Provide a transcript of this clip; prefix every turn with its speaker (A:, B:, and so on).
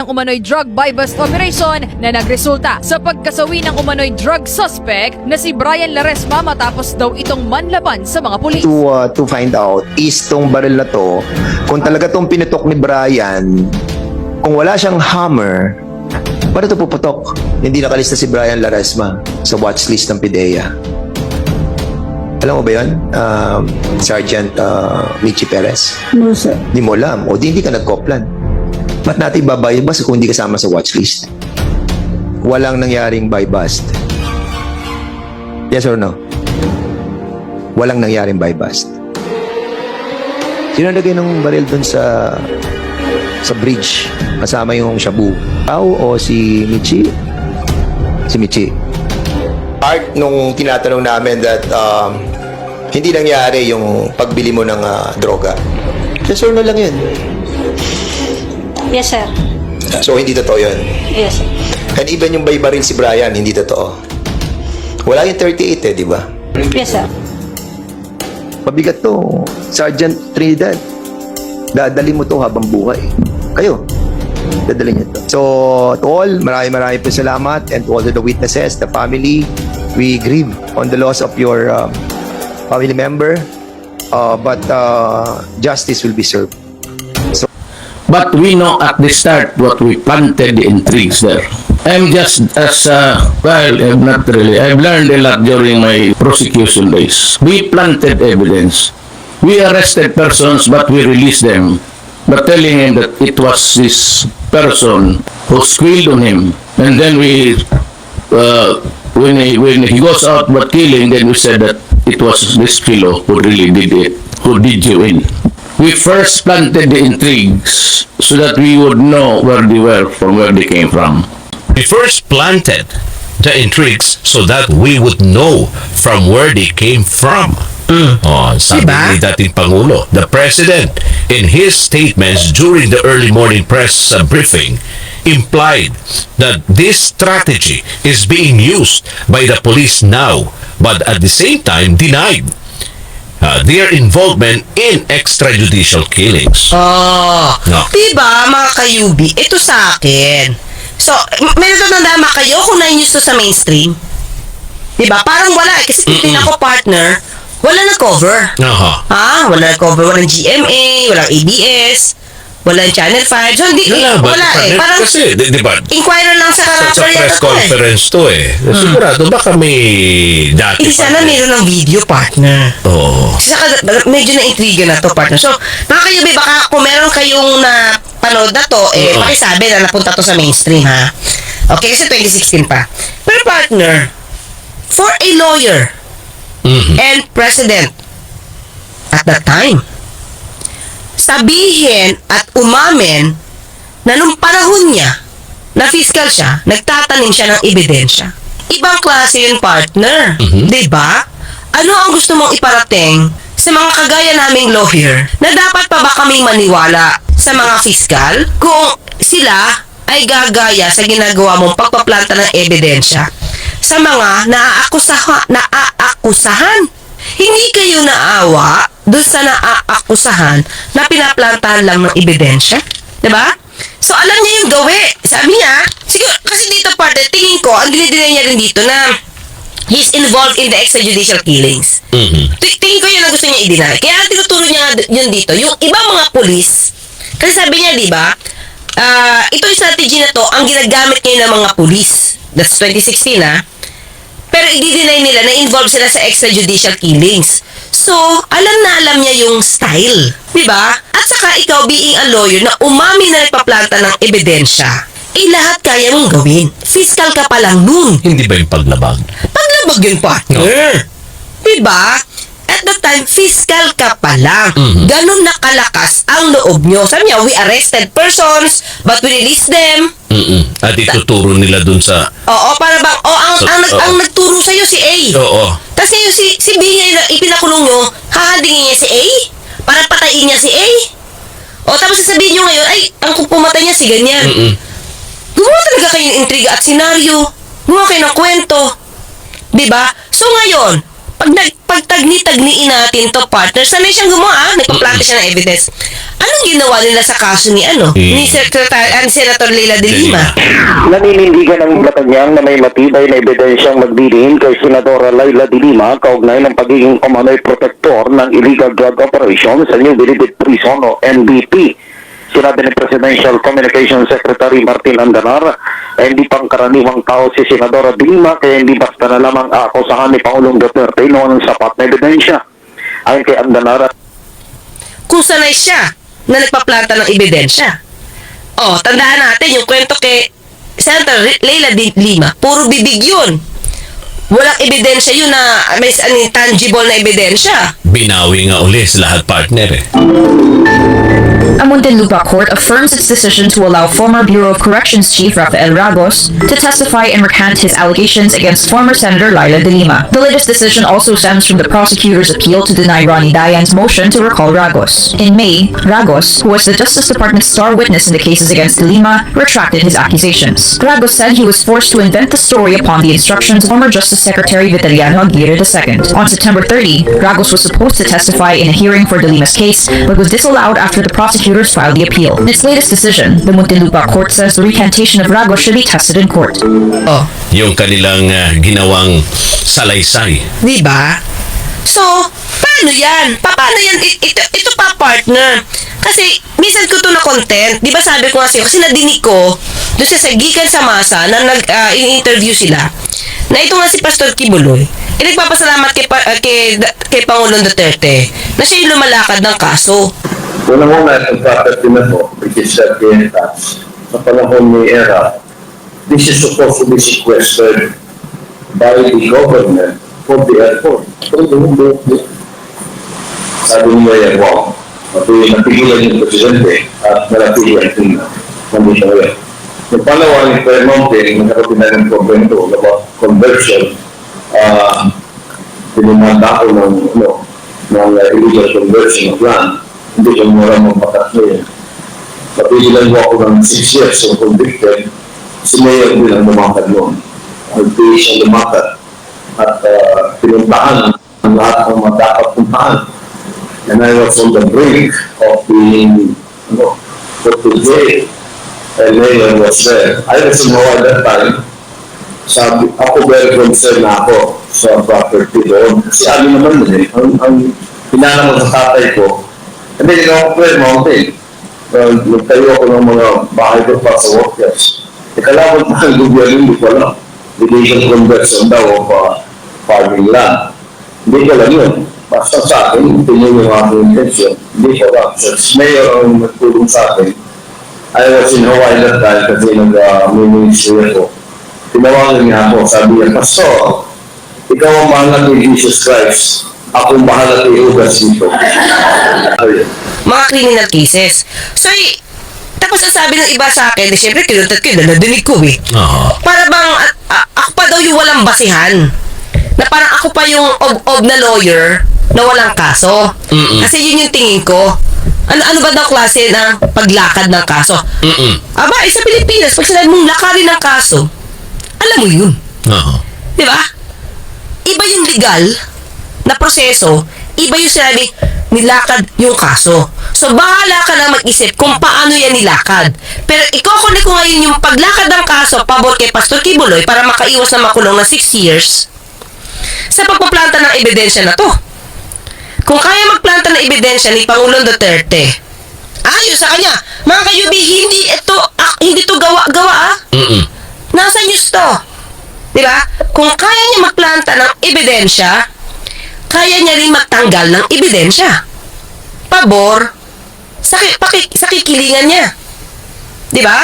A: ang umano'y drug buy-bust operation na nagresulta sa pagkasawi ng umano'y drug suspect na si Brian Laresma matapos daw itong manlaban sa mga pulis.
B: To find out is tong baril na to, kung talaga tong pinutok ni Brian, kung wala siyang hammer, paano ito puputok? Hindi nakalista si Brian Laresma sa watchlist ng PIDEA. Alam mo ba yun, Sergeant Michi Perez?
C: No, sir.
B: Hindi mo alam. O di hindi ka nag-coplan. Ba't natin babayabas kung hindi kasama sa watchlist? Walang nangyaring buy-bust. Yes or no? Walang nangyaring buy-bust. Sino nagay ng baril dun sa bridge kasama yung Shabu? Pao o si Michi? Si Michi. Part nung tinatanong namin that hindi nangyari yung pagbili mo ng droga. Yes or no lang yun.
D: Yes, sir.
B: So hindi totoo yun.
D: Yes, sir.
B: And even yung baril si Brian, hindi totoo. Wala yung 38 di ba?
D: Yes, sir.
B: Mabigat to, Sergeant Trinidad. Dadali mo to habang buhay. Kayo, dadali niyo to. So, to all, marami po salamat. And to all the witnesses, the family, we grieve on the loss of your family member. But justice will be served.
E: But we know at the start what we planted the intrigues there. I'm just as, not really. I've learned a lot during my prosecution days. We planted evidence. We arrested persons, but we released them. But telling him that it was this person who squealed on him. And then we, when he goes out but killing, then we said that it was this fellow who really did it, who did you in. We first planted the intrigues so that we would know where they were from where they came from.
F: We first planted the intrigues so that we would know from where they came from. Oh, sabi ni dating Pangulo, the President, in his statements during the early morning press briefing, implied that this strategy is being used by the police now, but at the same time denied their involvement in extrajudicial killings. No.
G: Diba, mga kayubi, ito sa akin. So, may natatandaan ba kayo kung na-news to sa mainstream? Diba? Parang wala eh. Kasi titin ako, partner, wala na cover. Wala na cover. Walang GMA, walang ABS, walang Channel 5. So, hindi, wala eh. Parang,
F: kasi, di ba?
G: inquirer lang sa
F: Sa press conference to eh. Sigurado baka may dati
G: Hindi sana meron ng video, partner.
F: Oo.
G: Saka, medyo na-intriga na to, partner. So, mga kayubi, baka kung meron kayong na panood na to, pakisabi na napunta to sa mainstream, ha? Okay, kasi 2016 pa. Pero, partner, for a lawyer and president at that time, sabihin at umamin na nung panahon niya na fiscal siya, nagtatanim siya ng ebidensya. Ibang klase yun, partner. Diba? Ano ang gusto mong iparating sa mga kagaya naming lawyer na dapat pa ba kaming maniwala sa mga fiscal kung sila ay gagaya sa ginagawa mong pagpaplanta ng ebidensya sa mga naaakusahan? Hindi kayo naawa doon sa naaakusahan na pinaplantahan lang ng ebidensya? Diba? So, alam niya yung gawi. Sabi niya, siguro, kasi dito parte, tingin ko, ang dinidinay niya rin dito na he's involved in the extrajudicial killings. Tingin ko yun ang gusto niya i-deny. Kaya ang tinuturo niya yun dito, yung ibang mga pulis, kasi sabi niya, diba, ito yung strategy na to, ang ginagamit ngayon ng mga pulis. That's 2016, ha? Pero i-deny nila na involved sila sa extrajudicial killings. So, alam niya yung style. Diba? At saka ikaw being a lawyer na umami na nagpaplanta ng ebidensya, lahat kaya mong gawin. Fiscal ka pa lang nun.
F: Hindi ba yung paglabag?
G: Paglabag yun, partner. Diba? At that time, fiscal ka pa lang. Ganun nakalakas ang loob nyo. Sabi niya, we arrested persons, but we released them.
F: At ituturo nila dun sa...
G: Oo, para bang, ang nagturo sa'yo si A.
F: Oo.
G: Tapos ngayon si B ngayon, ipinakulong nyo, hahadingin niya si A? Para patayin niya si A? O tapos sasabihin nyo ngayon, ay, ang pumatay niya si ganyan. Gumawa talaga kayo ng intriga at senaryo. Gumawa kayo ng kwento. Diba? So ngayon, pag tagni-tagniin natin to, partner, sanay siyang gumawa, nagpaplanta siya ng evidence. Anong ginawa nila sa kaso ni ni Senator Leila de Lima?
C: Naninindigan ng Malacanang na may matibay na ebidensyang magdidiin kay Senadora Leila de Lima kaugnay ng pagiging umano'y protektor ng illegal drug operation sa New Bilibid Prison o NBP. Sinabi ni Presidential Communications Secretary Martin Andanar na hindi pangkaraniwang tao si Senadora de Lima kaya hindi basta na lamang akusahan ni Pangulong Duterte noon ng sapat na ebidensya. Ayon kay Andanar,
G: Kung sanay siya na nagpaplanta ng ebidensya. Tandaan natin yung kwento kay Senator Leila de Lima, puro bibig yun. Walang ebidensya yun na may tangible na ebidensya.
F: Binawi nga uli sa lahat, partner eh.
D: A Muntinlupa court affirms its decision to allow former Bureau of Corrections Chief Rafael Ragos to testify and recant his allegations against former Senator Leila de Lima. The latest decision also stems from the prosecutor's appeal to deny Ronnie Dayan's motion to recall Ragos. In May, Ragos, who was the Justice Department's star witness in the cases against de Lima, retracted his accusations. Ragos said he was forced to invent the story upon the instructions of former Justice Secretary Vitaliano Aguirre II. On September 30, Ragos was supposed to testify in a hearing for de Lima's case, but was disallowed after the prosecutors filed the appeal. In its latest decision, the Muntinlupa court says the recantation of Ragos should be tested in court.
F: Yung kanilang ginawang salaysay.
G: Diba? So, paano yan? Paano yan? Ito pa, partner. Kasi, minsan ko to na content. Diba sabi ko nga sa'yo, kasi nadinig ko doon sa Gikan sa Masa na in-interview sila na ito nga si Pastor Kibuloy, nagpapasalamat kay Pangulong Duterte na siya yung lumalakad ng kaso.
H: Unang-una, itong property na to, which is tax, sa panahon ni ERA, this is supposed to be sequestered by the government for the airport. Sabi niya yan, wow, napigilan yung presidente at nalapigilan tingnan. Nandito yan. Yung palawa ni Fairmont, nagkakaroon na ng problem ito about conversion, pinumanda ko ng illegal conversion of land. Hindi ko mura magpakasya yan. Napigilan mo ako ng 6 years yung convicted, si Mayor din ang lumakad noon. Nagpili siya lumakad at pinuntahan ang lahat ng mga dapat puntahan. And I was on the brink of being put to jail. And Mayor was there. I was in Hawaii that time. Sabi, ako very concerned na ako sa property doon. Kasi ano naman din ang pinanamon sa tatay ko. Hindi ko ako mountain. Nagtayo ako ng mga bahay ko pa sa workers. Ikalabot na ang gobyerno, hindi ko alam. Illegal conversion daw of farming land. Hindi ko alam yun. Basta sa akin, tinyo yung aking intention. Hindi ko alam. So, Mayor ang nagtulong sa akin. I was in Hawaii that time kasi nag-ministry ako. Tinawagan niya ako, sabi niya, Pastor, ikaw ang mahal kay Jesus Christ. Akong bahala kay Ugas dito.
G: Mga criminal cases. So, tapos ang sabi ng iba sa akin, siyempre, kinuntat ko, nadinig ko eh. Para bang, ako pa daw yung walang basihan. Na parang ako pa yung ob na lawyer na walang kaso. Kasi yun yung tingin ko. Ano ba daw klase ng paglakad ng kaso? Aba, sa Pilipinas, pag sinabi mong lakarin ng kaso, alam mo yun. Di ba? Iba yung legal na proseso, iba yung sinabi, nilakad yung kaso. So, bahala ka na mag-isip kung paano yan nilakad. Pero ikukunin ko ngayon yung paglakad ng kaso pabor kay Pastor Kibuloy para makaiwas na makulong na 6 years sa pagpaplanta ng ebidensya na to. Kung kaya magplanta ng ebidensya ni Pangulong Duterte, ayos sa kanya. Mga kayubi, hindi to gawa. Nasa news to. Diba? Kung kaya niya magplanta ng ebidensya, kaya niya rin magtanggal ng ebidensya. Pabor sa kikilingan niya. Diba?